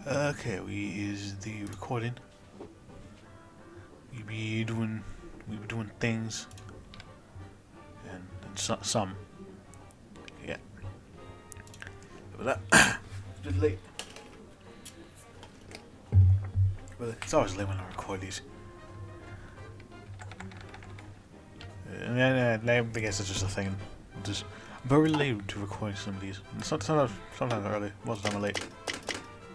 Okay, we is the recording. We be doing things and some. Yeah. But it's a bit late. But it's always late when I record these. I guess it's just a thing. Just very late to record some of these. Sometimes early. Most of the time I'm late.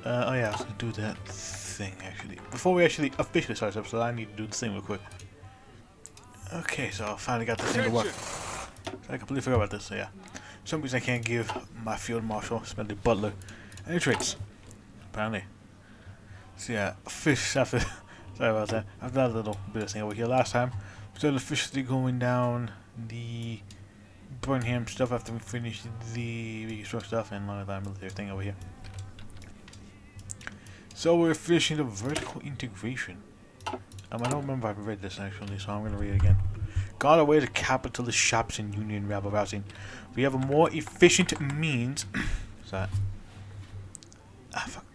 Oh yeah, I was gonna do that thing actually. Before we actually officially start this episode, I need to do the thing real quick. Okay, so I finally got the thing to work. I completely forgot about this, so yeah. Some reason I can't give my field marshal, Smelly Butler, any traits. Apparently. So yeah, fish after sorry about that. After that little bit of thing over here last time, we started officially going down the Burnham stuff after we finished the reconstruct stuff and all of that military thing over here. So we're finishing the vertical integration. I don't remember if I read this actually, so I'm gonna read it again. Got away to capitalist shops and union rabble rousing. We have a more efficient means. What's that? Fuck.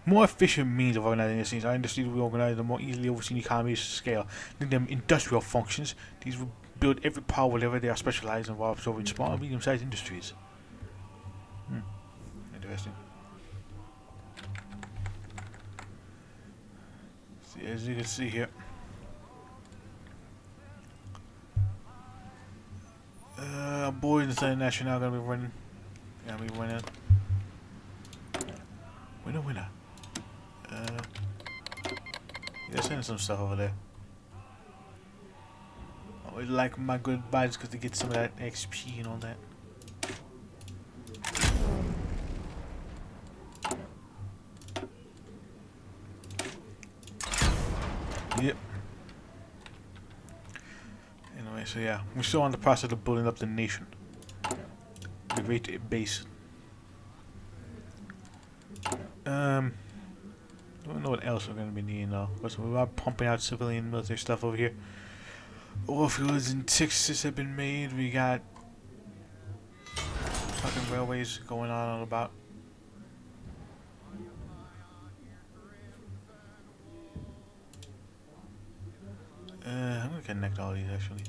More efficient means of organizing these things. Our industries will organize the more easily overseen economies scale. Think them industrial functions. These will build every power wherever they are specialized and while absorbing small and medium-sized industries. Interesting. See, as you can see here. Boys inside National are gonna be running. Gonna be winning. Winner. They're sending some stuff over there. I would like my good vibes because they get some of that XP and all that. Yep. Anyway, so yeah, we're still on the process of building up the nation. The great base. Don't know what else we're gonna be needing though. But we are pumping out civilian military stuff over here. Oil fields in Texas have been made. We got fucking railways going on all about. I'm gonna connect all these actually.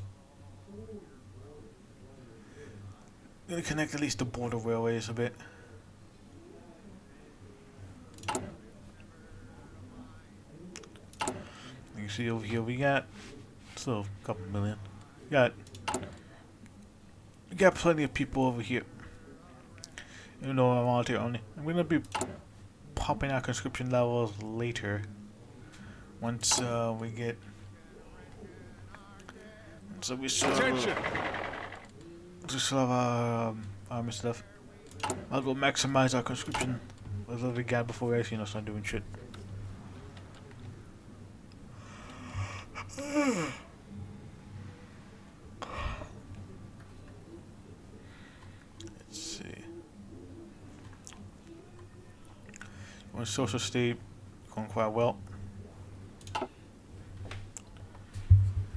I'm gonna connect at least the border railways a bit. You can see over here we got still a couple million. We got plenty of people over here. Even though I'm volunteer only. I'm gonna be popping out conscription levels later. Once we get so we still have our army stuff. Might as well maximize our conscription as we got before we actually start doing shit. Let's see. Our social state going quite well.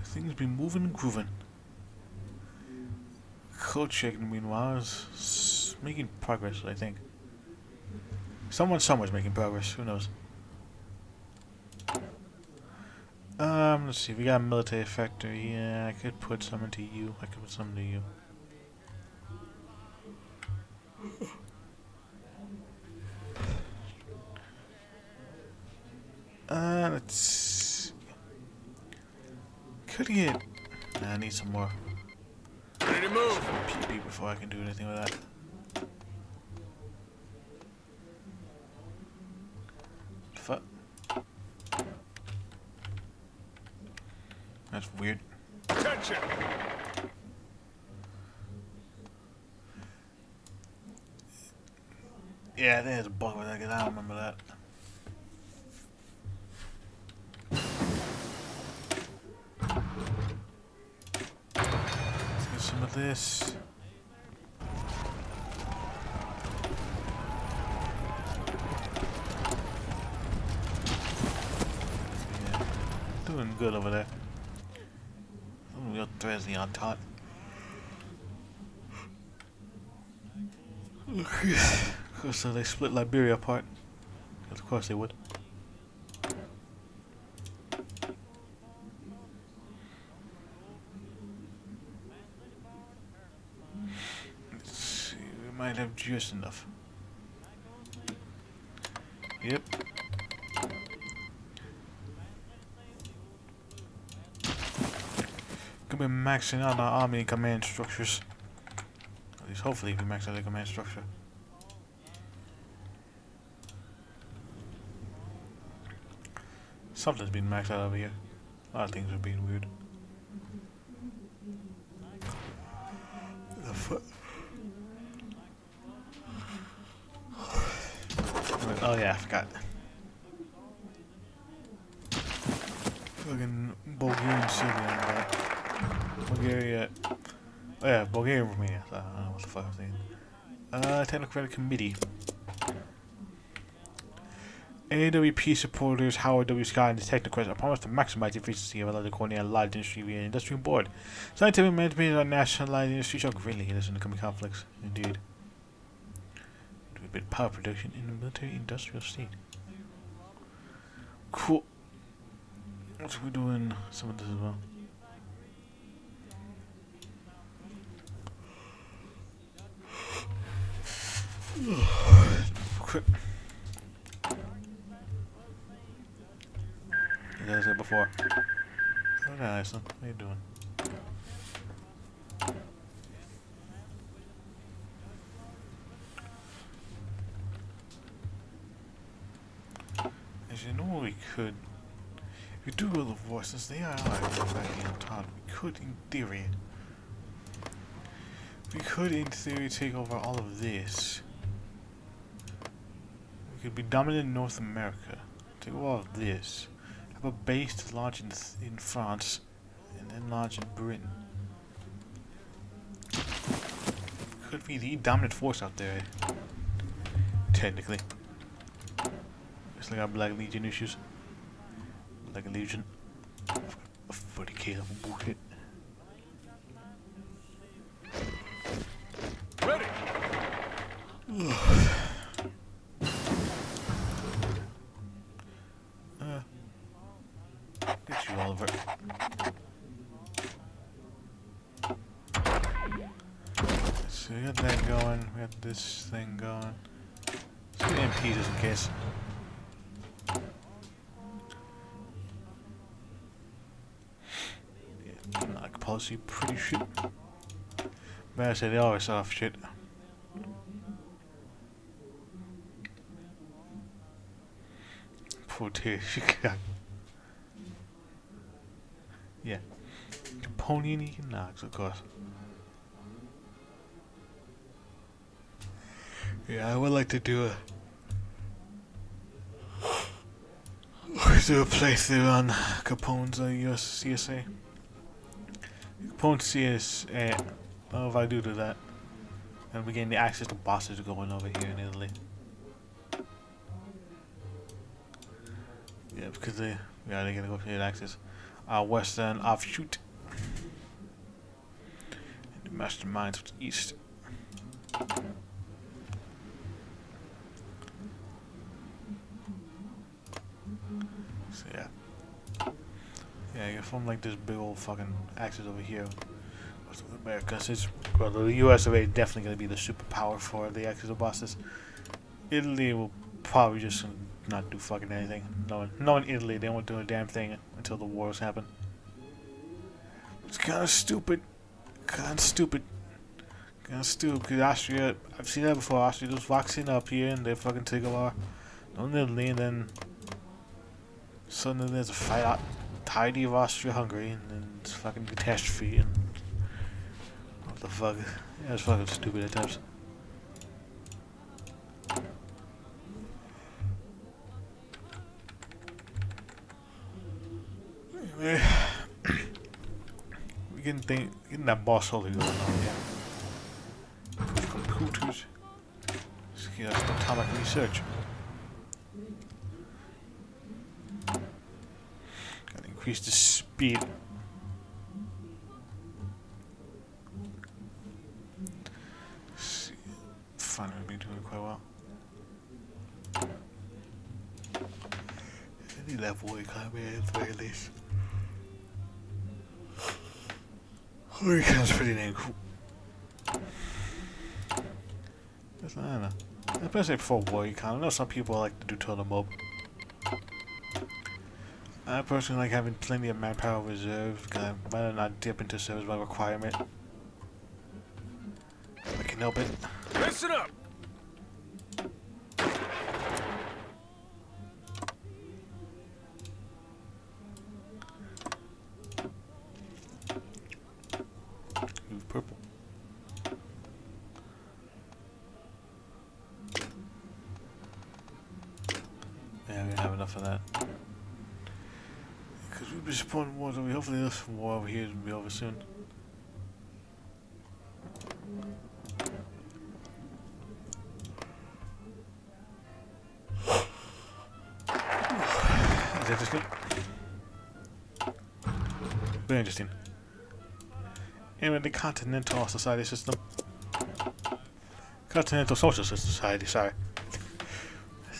Things be moving and grooving. Culture, meanwhile, is making progress, I think. Someone somewhere's making progress, who knows? Let's see, we got a military factory. Yeah, I could put some into you. I could put some into you. Let's could get. I need some more. Ready to move. PP before I can do anything with that. Fuck. That's weird. Attention. Yeah, there's a bug with that because I don't remember that. Let's get some of this. Yeah, doing good over there. Real Dresden on top. So they split Liberia apart. Of course they would. Let's see, we might have just enough. Yep. Could be maxing out our army command structures. At least hopefully we max out the command structure. Something's been maxed out over here. A lot of things are being weird. The fuck? Oh yeah, I forgot. Fucking Bulgarian Serbia. Bulgaria. Oh yeah, Bulgaria and Romania. I don't know what the fuck I'm saying. Technocratic Committee. AWP supporters Howard W. Scott and the technocrats are promised to maximize the efficiency of another coordinated large industry via an industrial board. Scientific management on nationalized industry shall greatly hinder in the coming conflicts. Indeed. To a bit power production in the military industrial state. Cool. So we're doing some of this as well. Quick. As I said before. Okay, Iceland. How you doing? As you know what we could... If we do all the war, since they are back on top, we could, in theory... We could, in theory, take over all of this. We could be dominant in North America. Take over all of this. Have a base to launch in France, and then launch in Britain. Could be the dominant force out there. Technically. Just like our Black Legion issues. Like a Legion. A 40k level bullshit. Ready. Get you, Oliver. So we got that going. We got this thing going. Let's get MP just in case. Yeah, like policy, pretty shit. But I say they always off shit. Poor tear. Yeah. Caponian economics, of course. Yeah, I would like to do a playthrough on Capone's US CSA. Capone's CSA. Well, if I do that, and we gain the access to bosses going over here in Italy. Yeah, because they're gonna go for the access. Western offshoot. And the masterminds with east. So yeah. Yeah, you form like this big old fucking axis over here. With America, since well, the US are definitely gonna be the superpower for the axis of bosses. Italy will probably just not do fucking anything. Knowing Italy, they won't do a damn thing until the wars happen. It's kind of stupid. Because Austria, I've seen that before. Austria just walks in up here and they fucking take over on Italy, and then suddenly there's a fight out tidy of Austria-Hungary, and then it's fucking catastrophe, and what the fuck? Yeah, it's fucking stupid at times. Anyway, we getting that boss holder going on here. Computers. Atomic research. Gotta increase the speed. Fun, we've been doing quite well. that war economy at the very least. War economy's pretty damn cool. I don't know. Especially before war economy. I know some people like to do total mob. I personally like having plenty of manpower reserve, because I'd rather not dip into service by requirement. If I can help it. Listen up! Ooh, purple. Yeah, we don't have enough of that. Because we've been supporting war, so we hopefully this war over here will be over soon. Is that just good? Very interesting. Anyway, the continental society system. Continental social society, sorry.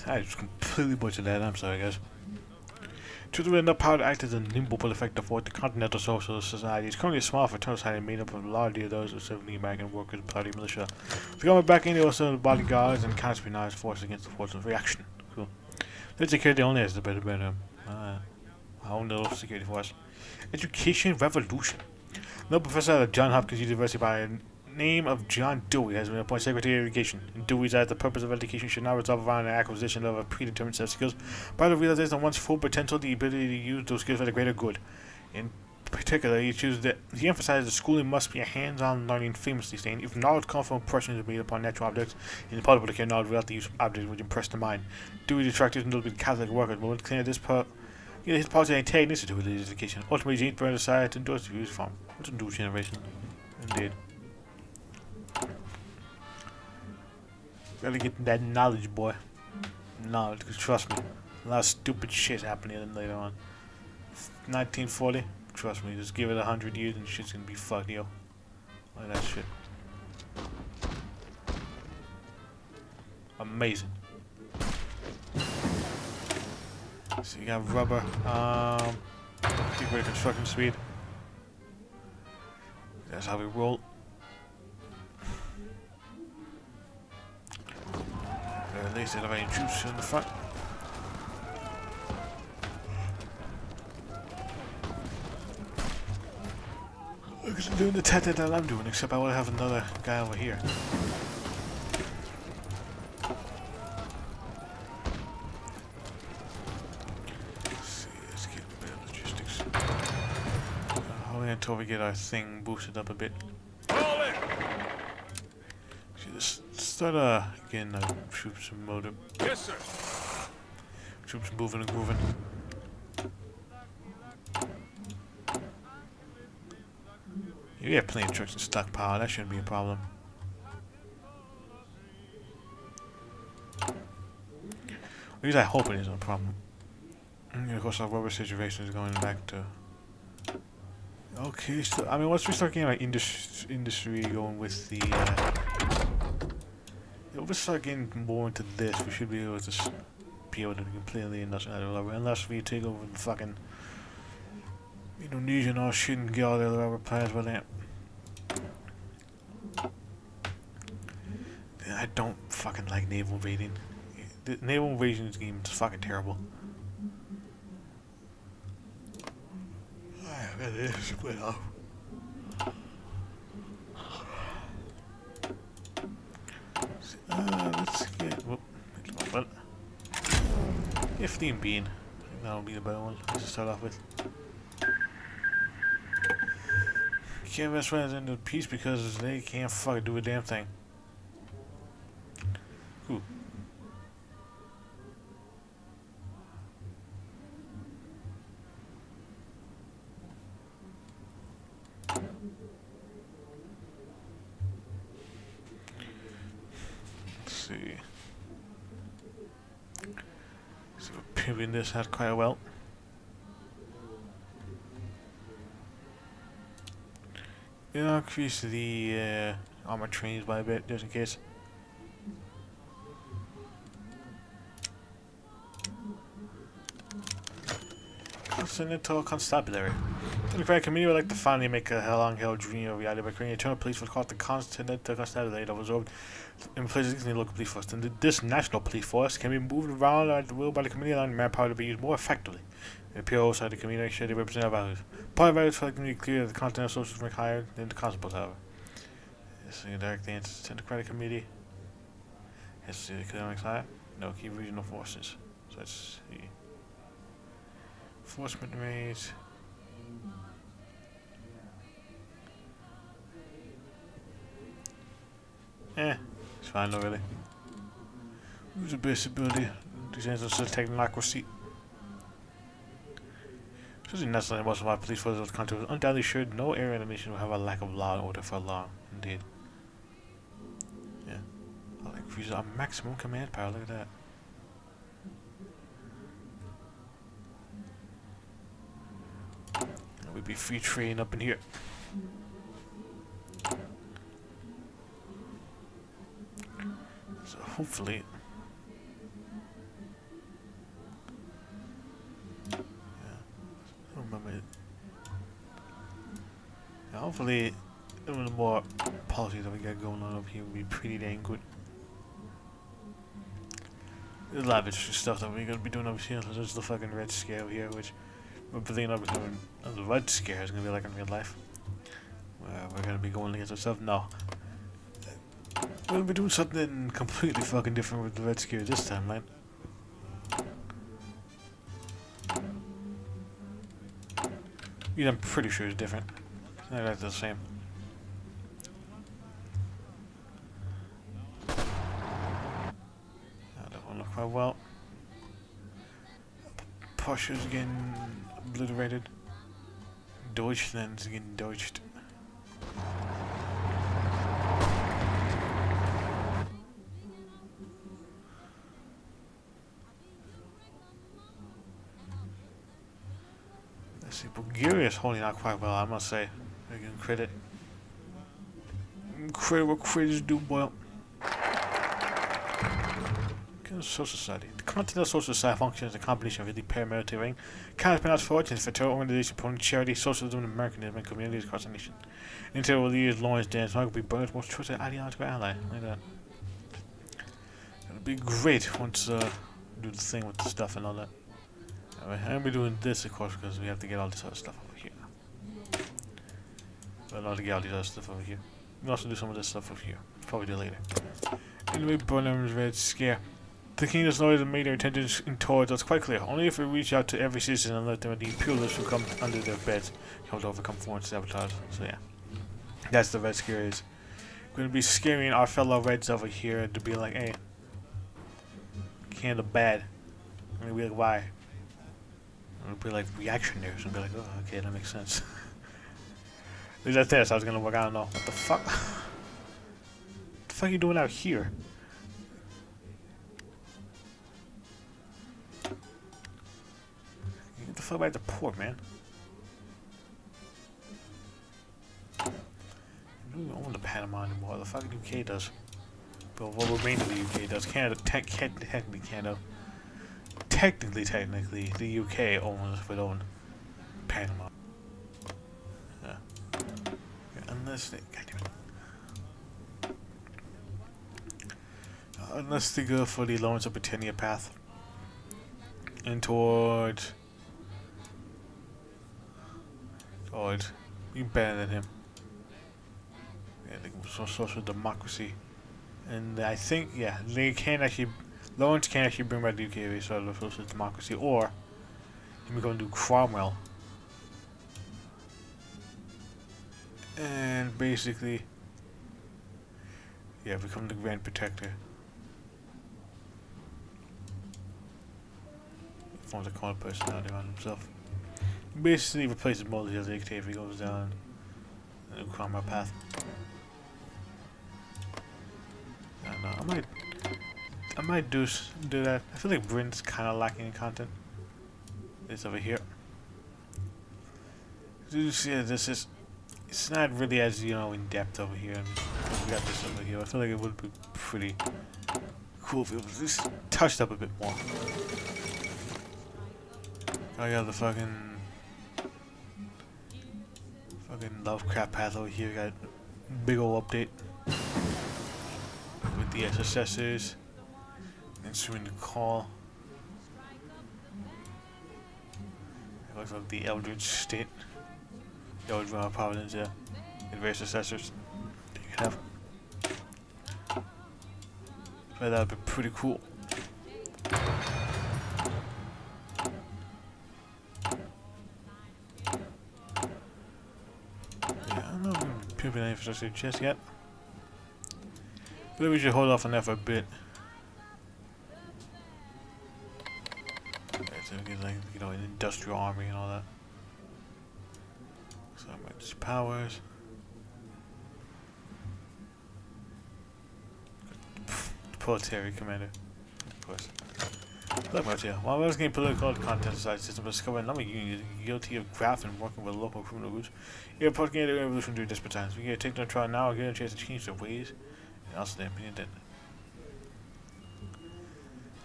I just completely butchered that, I'm sorry guys. Choosing with enough power to act as a nimble but effective force, the Continental Socialist Society is currently a small fraternal society made up of largely of those who serve the American workers' party militia. The government backing the also bodyguards and counter-espionage forces against the forces of reaction. Cool. The security only has the better. Our own little security force. Education revolution. No professor at Johns Hopkins University by the name of John Dewey has been appointed Secretary of Education. And Dewey said the purpose of education should not resolve around the acquisition of a predetermined set of skills, but the realization of one's full potential, the ability to use those skills for the greater good. In particular, he emphasized that schooling must be a hands-on learning, famously saying, if knowledge comes from impressions made upon natural objects, it is possible to carry knowledge without the use of objects which impress the mind. Dewey detractors notably Catholic workers, but would claim this his policy antagonistic to religious education. Ultimately, James Brown decided to endorse the views from what's a new generation. Indeed. Gotta get that knowledge, boy. Knowledge, because trust me, a lot of stupid shit happening later on. 1940, trust me, just give it 100 years and shit's gonna be fucked, yo. Look at that shit. Amazing. So you got rubber, keep great construction speed. That's how we roll. At least they'll have any troops in the front. Look at them doing the tactic that I'm doing, except I will have another guy over here. Let's see, let's get a bit of logistics. Hold on until we get our thing boosted up a bit. Start getting troops motive. Yes, sir. Troops moving and grooving. You have plenty of trucks and stockpile, that shouldn't be a problem. At least I hope it isn't a problem. And of course our rubber situation is going back to... Okay, so I mean once we start getting like industry going with the if we start getting more into this, we should be able to completely industrialize rubber, unless we take over the fucking Indonesia and all shit and get all the other rubber plants with it. I don't fucking like naval invading. The naval invasion game is fucking terrible. It is split off. Let's get. Whoop, but 15 bean. That'll be the better one to start off with. Can't mess friends into peace because they can't fucking do a damn thing. Cool. See. So we're pivoting this out quite well. I'll increase the armor trains by a bit just in case. Senator Constabulary. The Democratic Committee would like to finally make a long-held dream a reality by creating eternal police force called the Continental Constabulary that was absorbed in place of the local police force. And this national police force can be moved around at will by the committee, allowing manpower to be used more effectively. The appeal oversight the committee make sure they represent our values. Part of values for the community clear that the Continental Socialists rank higher than the constables, however. Yes, the direct answer to the Democratic Committee. Yes, the economics higher. No, key regional forces. So let's see. Enforcement rate. It's fine though, really. User base ability. Designs of technocracy. This is necessary most of our police forces of the country. Undoubtedly sure no area in the nation will have a lack of law and order for long. Indeed. Yeah. I'll increase our maximum command power. Look at that. We'd be free trading up in here. So hopefully, yeah, I don't remember it. Yeah, hopefully, some of the more policies that we got going on up here will be pretty dang good. There's a lot of interesting stuff that we're gonna be doing over here. There's the fucking Red Scare here, which we're believing up becoming the Red Scare is gonna be like in real life. We're gonna be going against ourselves. No. We're gonna be doing something completely fucking different with the Red Scare this time, man. Yeah, I'm pretty sure it's different. It's not exactly the same. That won't look quite well. Porsche's getting obliterated. Deutschland's getting deutscht. Let's see, Bulgaria's holding out quite well, I must say. I give credit. Credit what credit's due, boy. Social Society. The Continental Social Society functions as a combination of the paramilitary ring, counterparts fortunes for terror organizations promoting charity, socialism, and Americanism in communities across the nation. Until the years, Lawrence Dance will be Burns' most trusted ideological ally. Like that. It'll be great once do the thing with the stuff and all that. Anyway, I'm gonna be doing this, of course, because we have to get all this other stuff over here. But not to get all these other stuff over here. We can also do some of this stuff over here. Probably do later. Anyway, Burnham's Red Scare. The king has always made their intentions towards us quite clear. Only if we reach out to every citizen and let them the imperialists who come under their beds help to overcome foreign sabotage. So yeah, that's the Red Scare is. We're going to be scaring our fellow Reds over here to be like, hey, can't the bad. I mean, we're like, why? We'll be like reactionaries and be like, oh, okay, that makes sense. At least that's this. I was going to work. I don't know. What the fuck? What the fuck are you doing out here? Get the fuck back to port, man. I don't own the Panama anymore. The fucking UK does. But what remains of the UK does. Canada, technically Canada. Technically, the UK owns its own Panama. Yeah. Unless they, unless they go for the Lawrence of Britannia path. And towards you better than him. Yeah, the social democracy, and I think they can actually. Lawrence can actually bring back the UK as sort of social democracy, or we're going to do Cromwell, and basically, become the Grand Protector. He forms a cult personality around himself. Basically replaces Moses as a dictator if he goes down the Cromwell path. I don't know. I might do that. I feel like Britain's kind of lacking in content. It's over here. It's not really as in depth over here. We got this over here. I feel like it would be pretty cool if it was just touched up a bit more. Oh yeah, the fucking Fucking Lovecraft path over here. Got big ol' update with the SSSers. Answering the call. It looks like the Eldritch State. The Eldritch Providence, yeah. And various successors that you can have. But that would be pretty cool. Yeah, I don't know if we're pimping any infrastructure just yet. But we should hold off on that for a bit. So we get like, you know, an industrial army and all that. So emergency powers. The proletariat commander, of course. Look, Martia, while I was getting political content aside system, discovering another union guilty of graft and working with local criminal groups. You're propagating a revolution during desperate times. We gotta take no trial now, get a chance to change their ways, and also their opinion that.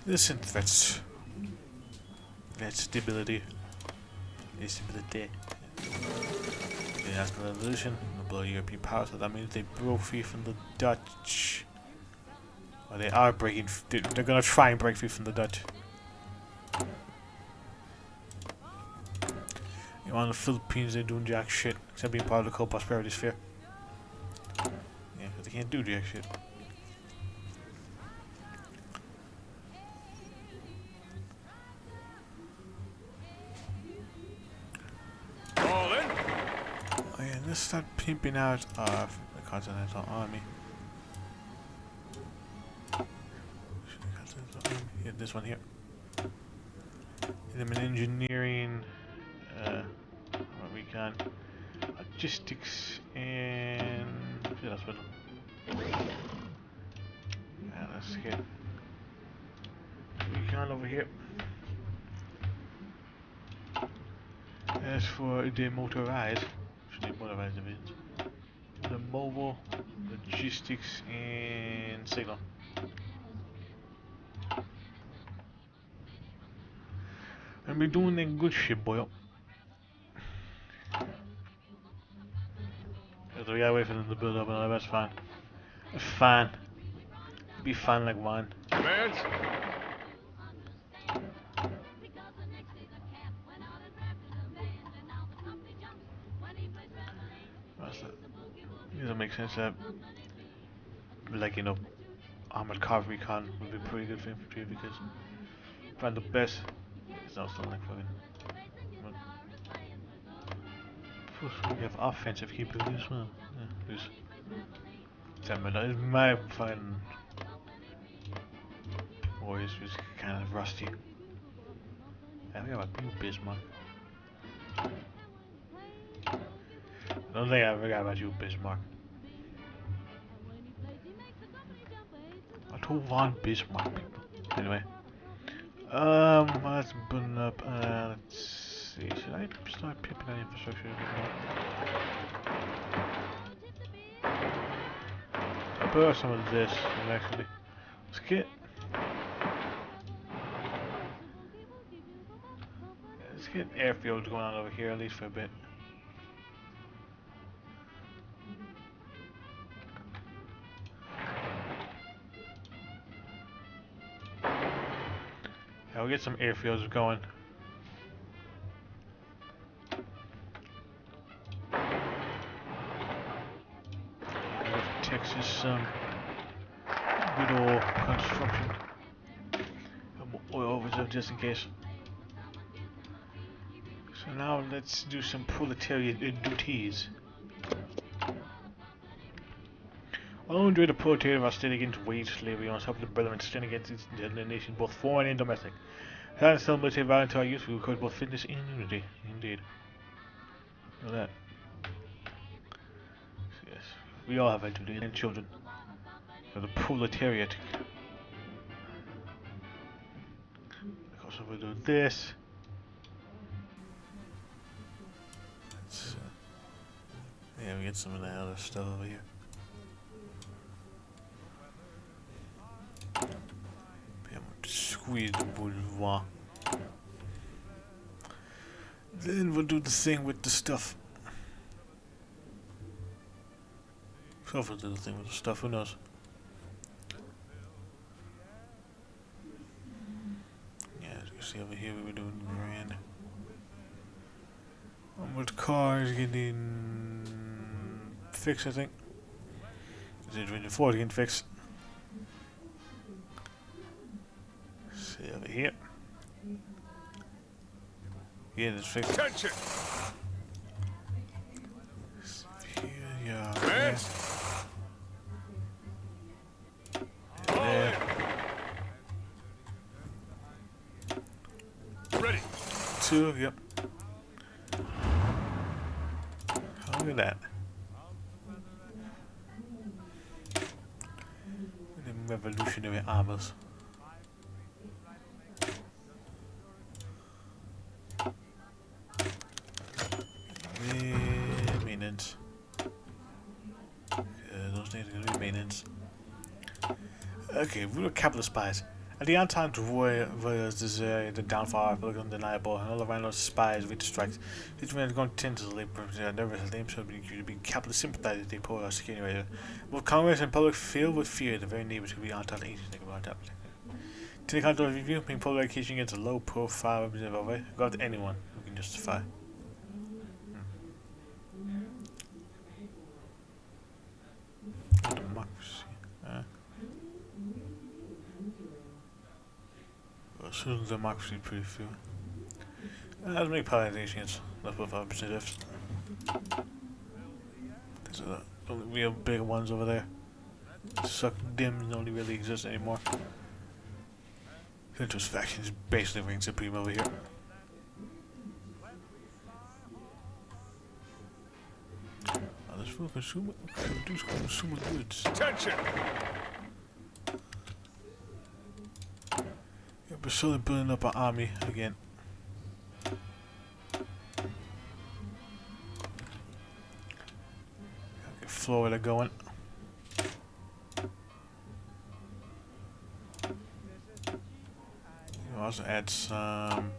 Listen, threats. That's stability. Instability. The national revolution will blow European power, so that means they broke free from the Dutch. Or they are breaking. They're gonna try and break free from the Dutch. You know, on the Philippines, they're doing jack shit, except being part of the co-prosperity sphere. Yeah, because they can't do jack shit. All in. Oh yeah, let's start pimping out the Continental Army. Yeah, this one here. And then engineering, what we can, logistics, and yeah, that's what. Yeah, let's get we can over here. As for the motorized divisions, the mobile, logistics, and signal. And we're doing that good shit, boy. So we gotta wait for them to build up, and that's fine. Fine. Be fine like wine. Commands. That's that. It doesn't make sense that, like, you know, armored cavalry con would be pretty good for infantry because find the best. It's also like fucking. Plus, we have offensive capability as well. Yeah, there's 10 minutes. My fucking warriors was kind of rusty. I think about you, Bismarck. I don't think I forgot about you, Bismarck. Otto von Bismarck, people. Anyway. Let's burn up, let's see, should I start pimping that infrastructure? I'll put out some of this, actually. Let's get airfields going on over here, at least for a bit. Yeah, we'll get some airfields going. Give Texas some good old construction. Oil reserve just in case. So now let's do some proletariat duties. While enjoy the proletariat while still against wage slavery on top of the betterment stand against the nation, both foreign and domestic. That is still military violence to our youth, we record both fitness and unity. Indeed. Look at that. Yes. We all have a duty and children. For the proletariat. Also we'll do this. Yeah, we get some of that other stuff over here. Squeeze the bourgeois. Then we'll do the thing with the stuff. Hopefully do the thing with the stuff, who knows? Yeah, as you can see over here we were doing grand. With cars getting fixed, I think. The Ford getting fixed. See over here. Yeah, it's fixed. Attention! Here, yeah. Advance! There. Ready! 2, yep. Oh, look at that. Them revolutionary armors. Maintenance. Those things are going to be maintenance. Okay, we were capitalist spies. At the time to warriors desire the downfall of political undeniable, and all around those spies we distract. These men are going to tend to nervous they should be capitalist sympathizers they pull our security measure. Both Congress and public filled with fear the very neighbors who be on top of anything about that. Take out the review, being public education against a low profile representative of it. Go after anyone who can justify. Democracy. Soon democracy pretty few. Let's make politicians. Let's put 5% ifs. There's the real big ones over there. Suck dims don't really exist anymore. Centrist factions basically reign supreme over here. This will produce consumer goods. Attention! Yeah, we're slowly building up our army again. Get Florida going. We'll also add some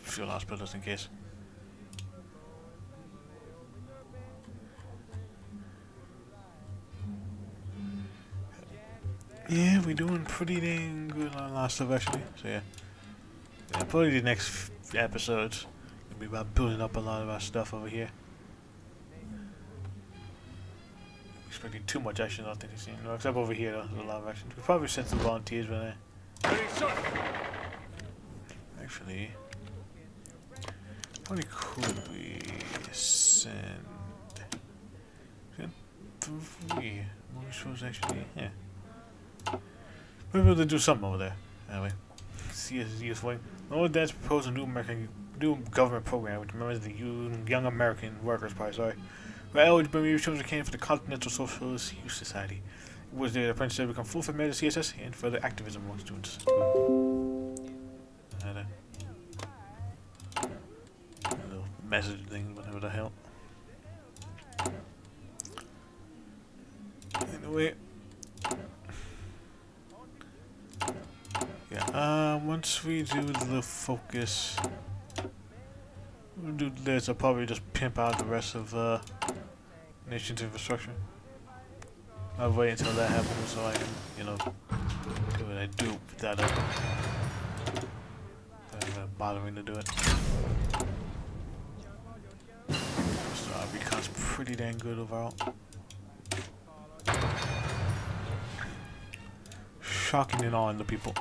field hospitals in case. Yeah, we're doing pretty dang good on a lot of stuff actually. So yeah, probably the next episodes will be about building up a lot of our stuff over here. Expecting too much action, I don't think we've seen. No, except over here, though, there's a lot of action. We probably sent some volunteers, but Ready, sir! actually, how many could we send? Send 3. What are we supposed to actually? Yeah. Maybe we'll do something over there. Anyway, CSZ wing. No, that's proposed a new government program which remembers the Young American Workers Party. Sorry, where eligible children came for the Continental Socialist Youth Society. It was their apprenticeship to become full-fledged members of CSS and further activism among students. A little message thing, whatever the hell. Anyway. Yeah, once we do the focus, we'll do this, I'll probably just pimp out the rest of nation's infrastructure. I'll wait until that happens so I can, you know, do what I do without bothering to do it. So our recon's pretty dang good overall. Shocking and awing the people.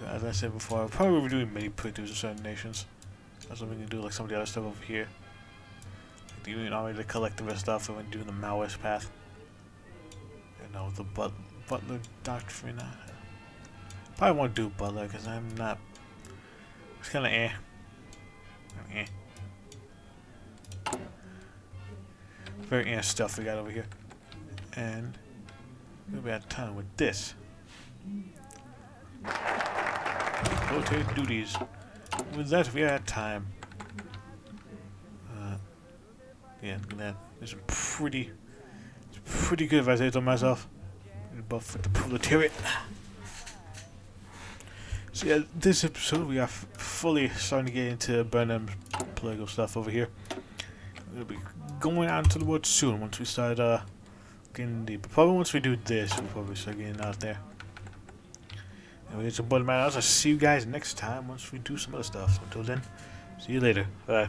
As I said before, I'll probably be doing many playthroughs of certain nations. That's what we can do, like some of the other stuff over here. Like the Union Army, the collectivist stuff, and doing the Maoist path. You know, the Butler Doctrine. Probably won't do Butler, because I'm not... It's kind of very stuff we got over here. And... we'll be out of time with this. Rotate duties. With that, we are at time. Yeah, look at that. It's pretty good if I say so myself. Buff with the proletariat. So yeah, this episode we are fully starting to get into Burnham's political stuff over here. We'll be going out into the woods soon once we start getting deep. But probably once we do this, we'll probably start getting out there. Anyway, it's your boy, man. I'll see you guys next time once we do some other stuff. So until then, see you later. Bye.